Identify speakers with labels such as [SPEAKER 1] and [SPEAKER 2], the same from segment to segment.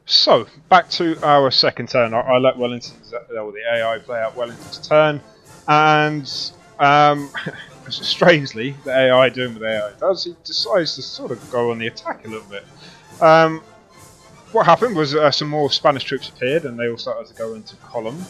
[SPEAKER 1] So, back to our second turn. I let Wellington's, or the AI play out Wellington's turn, and strangely, the AI doing what the AI does, he decides to sort of go on the attack a little bit. What happened was some more Spanish troops appeared, and they all started to go into column.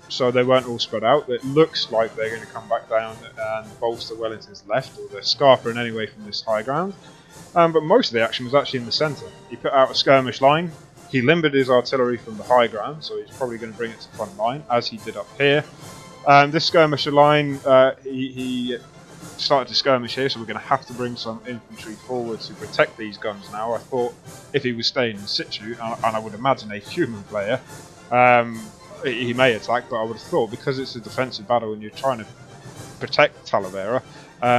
[SPEAKER 1] So they weren't all spread out. It looks like they're going to come back down and bolster Wellington's left, or they're scarpering anyway from this high ground. But most of the action was actually in the centre. He put out a skirmish line. He limbered his artillery from the high ground, so he's probably going to bring it to front line, as he did up here. This skirmisher line, he started to skirmish here, so we're going to have to bring some infantry forward to protect these guns now. I thought if he was staying in situ, and I would imagine a human player, he may attack, but I would have thought because it's a defensive battle and you're trying to protect Talavera,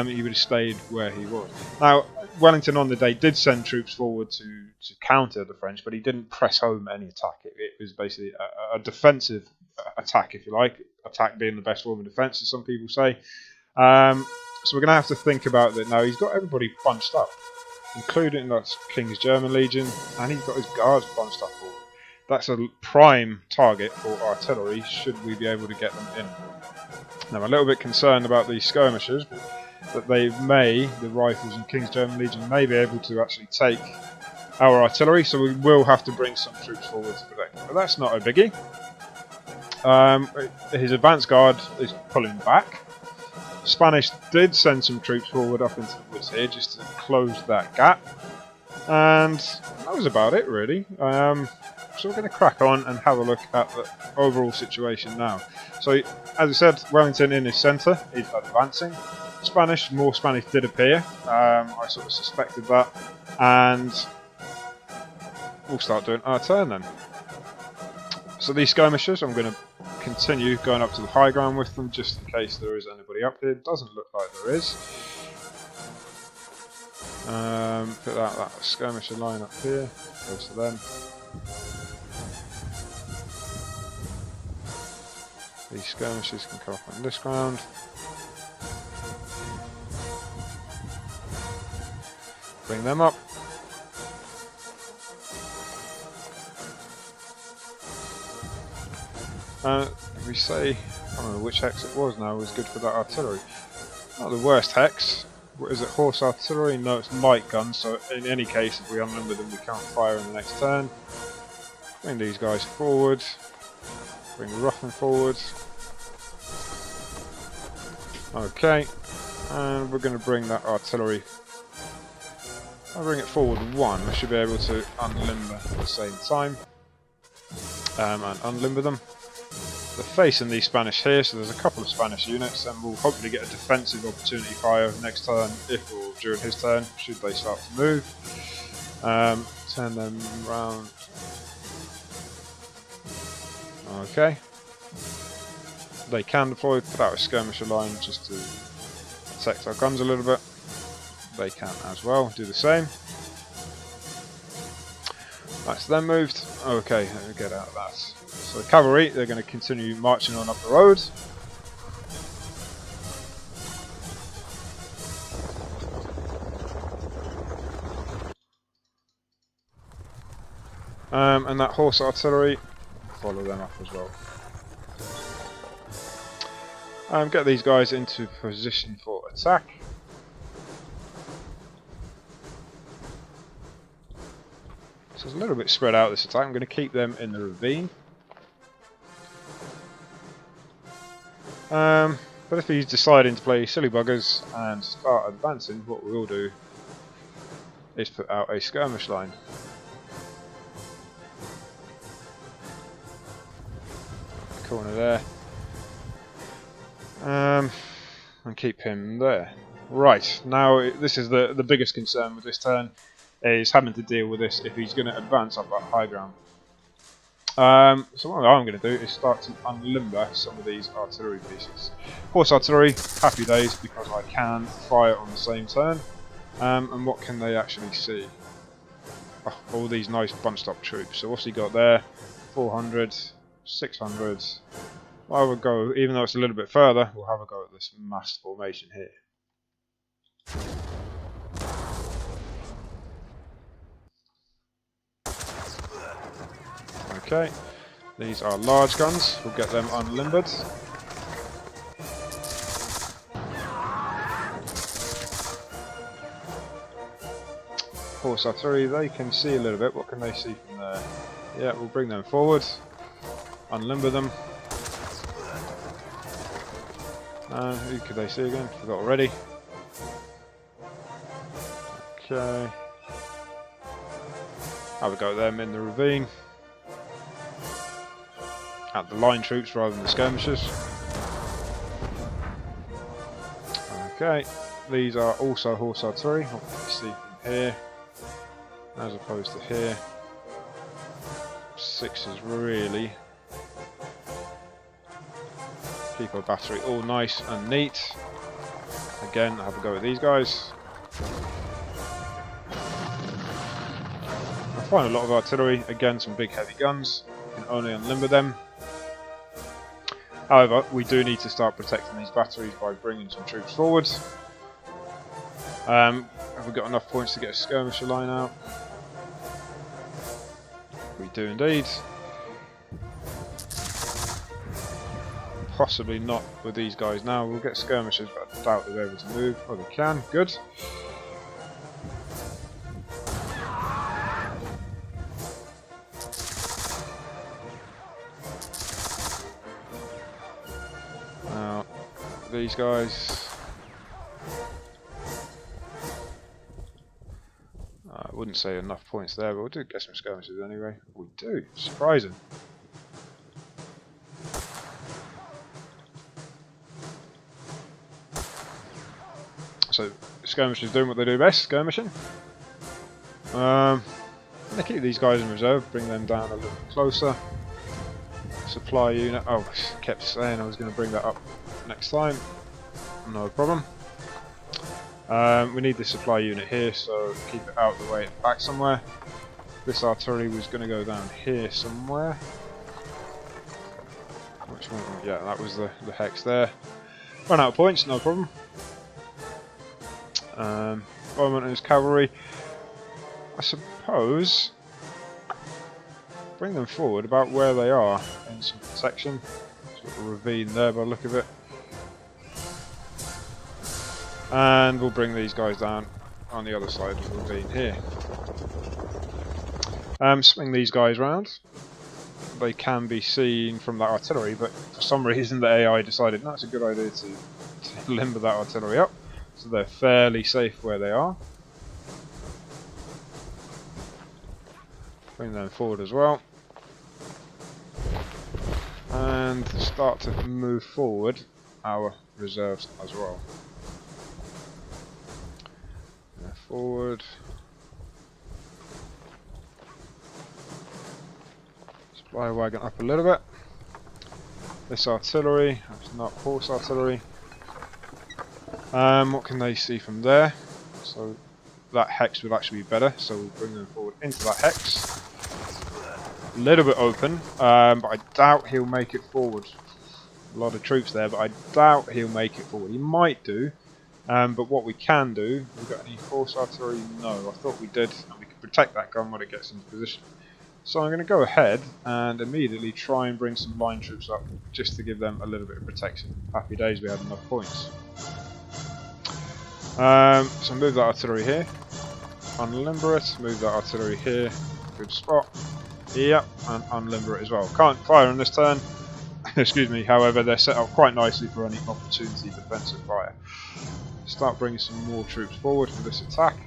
[SPEAKER 1] he would have stayed where he was. Now, Wellington on the day did send troops forward to counter the French, but he didn't press home any attack. It was basically a defensive attack, if you like. Attack being the best form of defence, as some people say. So we're going to have to think about that now. He's got everybody bunched up, including that King's German Legion, and he's got his guards bunched up forward. That's a prime target for artillery, should we be able to get them in. Now, I'm a little bit concerned about these skirmishers, that they may, the rifles and King's German Legion, may be able to actually take our artillery, so we will have to bring some troops forward to protect them. But that's not a biggie. His advance guard is pulling back. Spanish did send some troops forward up into the woods here just to close that gap, and that was about it really. So we're going to crack on and have a look at the overall situation now. So as I said, Wellington in his centre is advancing. More Spanish did appear. I sort of suspected that, and we'll start doing our turn then. So these skirmishers, I'm going to continue going up to the high ground with them just in case there is anybody up here. Doesn't look like there is. Put that skirmisher line up here, goes to them. These skirmishers can come up on this ground. Bring them up. If we say, I don't know which hex it was now, was good for that artillery. Not the worst hex. What is it, horse artillery? No, it's light guns, so in any case, if we unlimber them, we can't fire in the next turn. Bring these guys forward. Bring Ruffin forward. Okay, and we're going to bring that artillery. I'll bring it forward one. I should be able to unlimber at the same time. And unlimber them. They're facing these Spanish here, so there's a couple of Spanish units, and we'll hopefully get a defensive opportunity fire next turn, if or during his turn, should they start to move. Turn them round. Okay. They can deploy, put out a skirmisher line just to protect our guns a little bit. They can as well, do the same. That's them moved. Okay, let me get out of that. So the cavalry, they're going to continue marching on up the road. And that horse artillery, follow them up as well. Get these guys into position for attack. So it's a little bit spread out this attack. I'm going to keep them in the ravine. But if he's deciding to play silly buggers and start advancing, what we will do is put out a skirmish line. Corner there. And keep him there. Right, now this is the biggest concern with this turn, is having to deal with this if he's going to advance up that high ground. So what I'm going to do is start to unlimber some of these artillery pieces. Horse artillery, happy days, because I can fire on the same turn. And what can they actually see? Oh, all these nice bunched up troops. So what's he got there? 400, 600. Well, I would go, even though it's a little bit further, we'll have a go at this mass formation here. Okay, these are large guns, we'll get them unlimbered. Horse artillery, they can see a little bit. What can they see from there? Yeah, we'll bring them forward, unlimber them. Who could they see again? Forgot already. Okay. Have a go at them in the ravine. At the line troops rather than the skirmishers. Okay. These are also horse artillery. What can you see from here? As opposed to here. 6s really. Keep our battery all nice and neat. Again, have a go at these guys. I find a lot of artillery, again some big heavy guns, you can only unlimber them. However, we do need to start protecting these batteries by bringing some troops forward. Have we got enough points to get a skirmisher line out? We do indeed. Possibly not with these guys now. We'll get skirmishers, but I doubt they're able to move. Oh, they can. Good. Now, these guys. I wouldn't say enough points there, but we'll do get some skirmishers anyway. We do. Surprising. So, skirmishers doing what they do best, skirmishing. They keep these guys in reserve, bring them down a little closer. Supply unit, oh, I kept saying I was going to bring that up next time. No problem. We need this supply unit here, so keep it out of the way at the back somewhere. This artillery was going to go down here somewhere. Which one? Yeah, that was the hex there. Run out of points, no problem. Bowman and his cavalry, I suppose, bring them forward about where they are in some protection. Sort of ravine there by the look of it. And we'll bring these guys down on the other side of the ravine here. Swing these guys round. They can be seen from that artillery, but for some reason the AI decided no, it's a good idea to limber that artillery up. So they're fairly safe where they are. Bring them forward as well. And start to move forward our reserves as well. They're forward. Supply wagon up a little bit. This artillery, that's not horse artillery. What can they see from there? So that hex would actually be better, so we'll bring them forward into that hex. A little bit open, but I doubt he'll make it forward. A lot of troops there, but I doubt he'll make it forward. He might do, but what we can do, we've got any horse artillery? No, I thought we did, and we can protect that gun when it gets into position. So I'm going to go ahead and immediately try and bring some line troops up, just to give them a little bit of protection. Happy days, we had enough points. So move that artillery here, unlimber it, move that artillery here, good spot, yep, and unlimber it as well. Can't fire on this turn, excuse me, however they're set up quite nicely for any opportunity defensive fire. Start bringing some more troops forward for this attack.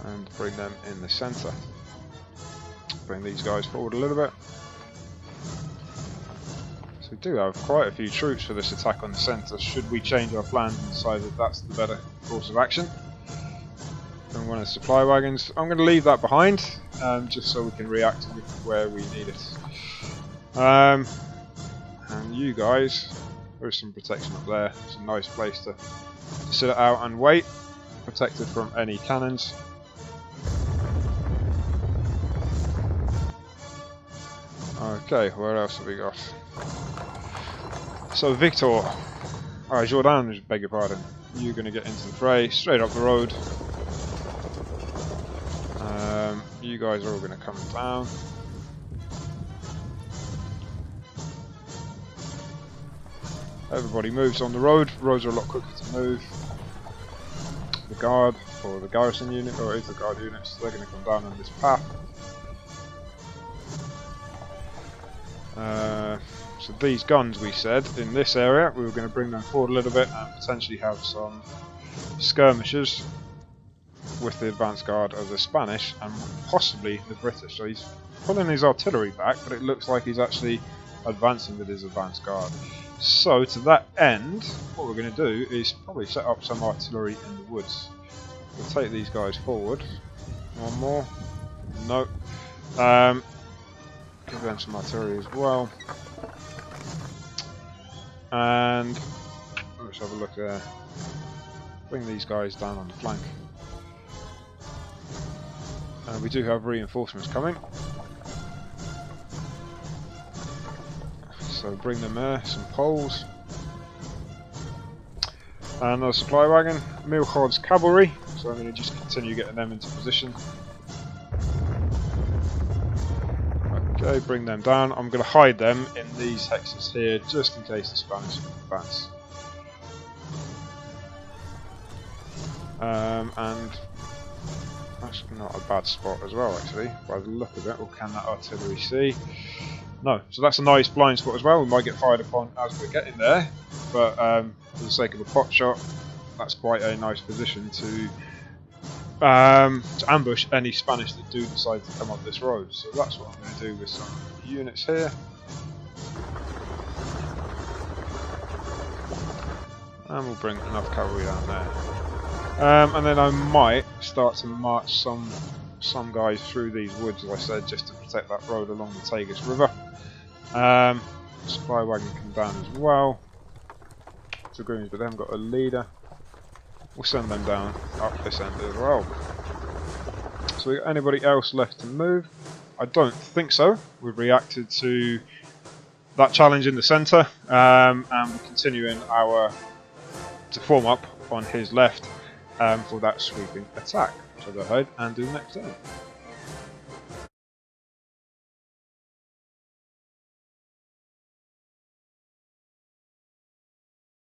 [SPEAKER 1] And bring them in the centre. Bring these guys forward a little bit. We do have quite a few troops for this attack on the centre. Should we change our plans and decide that that's the better course of action? And one of the supply wagons. I'm going to leave that behind, just so we can react where we need it. And you guys, there's some protection up there. It's a nice place to sit it out and wait, protected from any cannons. Okay, where else have we got? So Victor, Jordan, beg your pardon, you're going to get into the fray, straight up the road. You guys are all going to come down. Everybody moves on the road. Roads are a lot quicker to move. The guard, or the garrison unit, or it is the guard units, they're going to come down on this path. So these guns, we said, in this area, we were going to bring them forward a little bit and potentially have some skirmishers with the advanced guard of the Spanish and possibly the British. So he's pulling his artillery back, but it looks like he's actually advancing with his advanced guard. So to that end, what we're going to do is probably set up some artillery in the woods. We'll take these guys forward. One more. No. Give them some artillery as well. And let's have a look there. Bring these guys down on the flank. We do have reinforcements coming. So bring them there, some poles. And another supply wagon. Milchod's cavalry. So I'm going to just continue getting them into position. Okay, bring them down. I'm going to hide them in these hexes here, just in case the Spanish advance. And that's not a bad spot as well, actually, by the look of it. Or can that artillery see? No. So that's a nice blind spot as well. We might get fired upon as we're getting there, but for the sake of a pot shot, that's quite a nice position to ambush any Spanish that do decide to come up this road. So that's what I'm going to do with some units here. And we'll bring enough cavalry down there. And then I might start to march some guys through these woods, as I said, just to protect that road along the Tagus River. Supply wagon come down as well. Dragoons, but they haven't got a leader. We'll send them down up this end as well. So we got anybody else left to move? I don't think so. We've reacted to that challenge in the centre, and we're continuing to form up on his left for that sweeping attack. So go ahead and do the next turn.